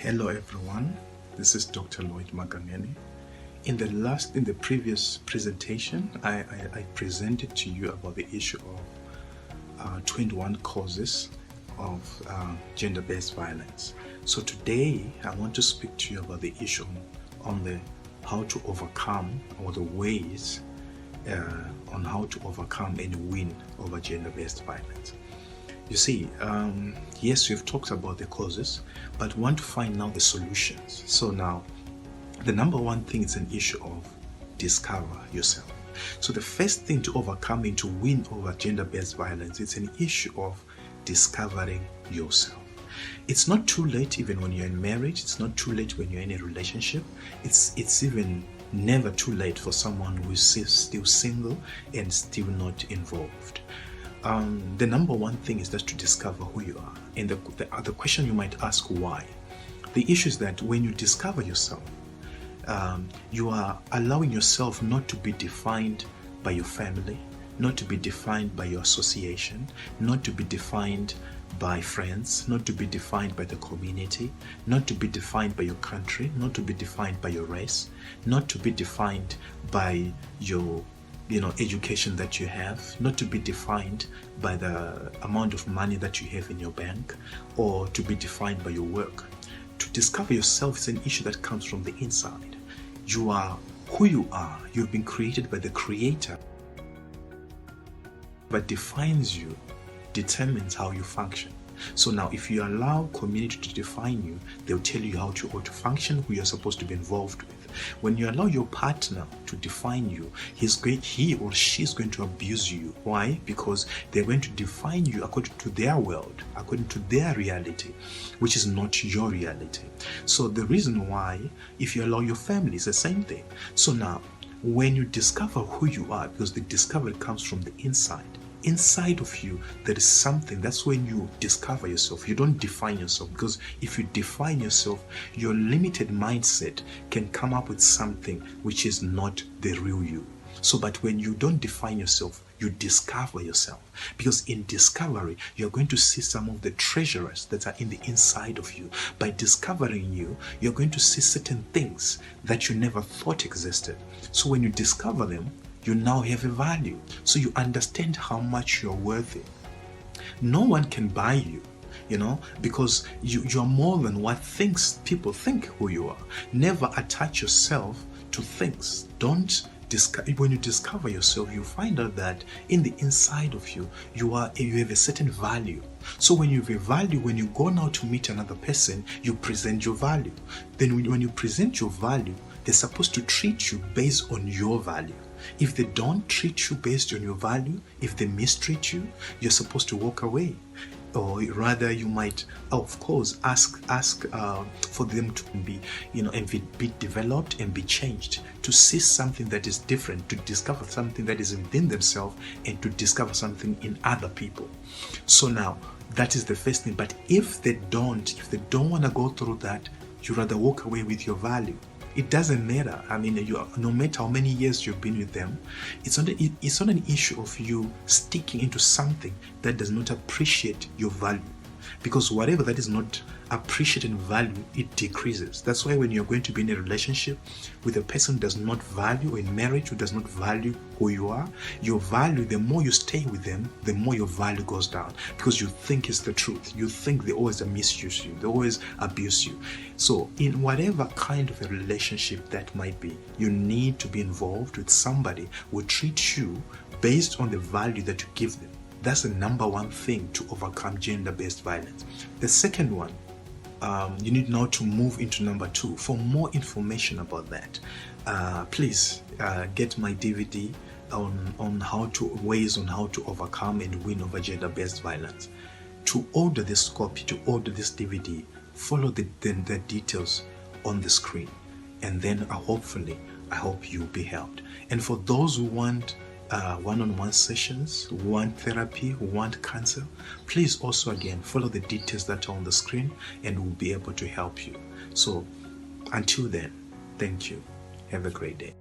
Hello everyone, this is Dr. Lloyd Magangeni. In the previous presentation, I presented to you about the issue of 21 causes of gender-based violence. So today, I want to speak to you about the issue on how to overcome, or the ways on how to overcome and win over gender-based violence. You see, yes, we've talked about the causes, but we want to find now the solutions. So now, the number one thing is an issue of discover yourself. So the first thing to overcome and to win over gender-based violence, it's an issue of discovering yourself. It's not too late even when you're in marriage. It's not too late when you're in a relationship. It's even never too late for someone who is still single and still not involved. The number one thing is just to discover who you are. And the question you might ask, why? The issue is that when you discover yourself, you are allowing yourself not to be defined by your family, not to be defined by your association, not to be defined by friends, not to be defined by the community, not to be defined by your country, not to be defined by your race, not to be defined by your education that you have, not to be defined by the amount of money that you have in your bank, or to be defined by your work. To discover yourself is an issue that comes from the inside. You are who you are. You've been created by the Creator. What defines you determines how you function. So now, if you allow community to define you, they'll tell you how to function, who you're supposed to be involved with. When you allow your partner to define you, he or she is going to abuse you. Why? Because they're going to define you according to their world, according to their reality, which is not your reality. So the reason why, if you allow your family, is the same thing. So now, when you discover who you are, because the discovery comes from the inside of you, there is something. That's when you discover yourself. You don't define yourself, because if you define yourself, your limited mindset can come up with something which is not the real you. So, but when you don't define yourself, you discover yourself, because in discovery, you're going to see some of the treasures that are in the inside of you. By discovering you, you're going to see certain things that you never thought existed. So when you discover them, you now have a value. So you understand how much you're worthy. No one can buy you, because you're more than what people think who you are. Never attach yourself to things. When you discover yourself, you find out that in the inside of you, you have a certain value. So when you have a value, when you go now to meet another person, you present your value. Then when you present your value, they're supposed to treat you based on your value. If they don't treat you based on your value, if they mistreat you, you're supposed to walk away. Or rather, you might, of course, ask for them to be, and be developed and be changed, to see something that is different, to discover something that is within themselves, and to discover something in other people. So now, that is the first thing. But if they don't want to go through that, you rather walk away with your value. It doesn't matter. No matter how many years you've been with them, it's not an issue of you sticking into something that does not appreciate your value. Because whatever that is not appreciating value, it decreases. That's why when you're going to be in a relationship with a person who does not value, or in marriage who does not value who you are, your value, the more you stay with them, the more your value goes down, because you think it's the truth. You think they always misuse you, they always abuse you. So in whatever kind of a relationship that might be, you need to be involved with somebody who will treat you based on the value that you give them. That's the number one thing to overcome gender-based violence. The second one, you need now to move into number two. For more information about that, please get my DVD on ways on how to overcome and win over gender-based violence. To order this copy, to order this DVD, follow the details on the screen, and then I hope you'll be helped. And for those who want one-on-one sessions, who want therapy, who want counsel, please also again follow the details that are on the screen, and we'll be able to help you. So until then, thank you. Have a great day.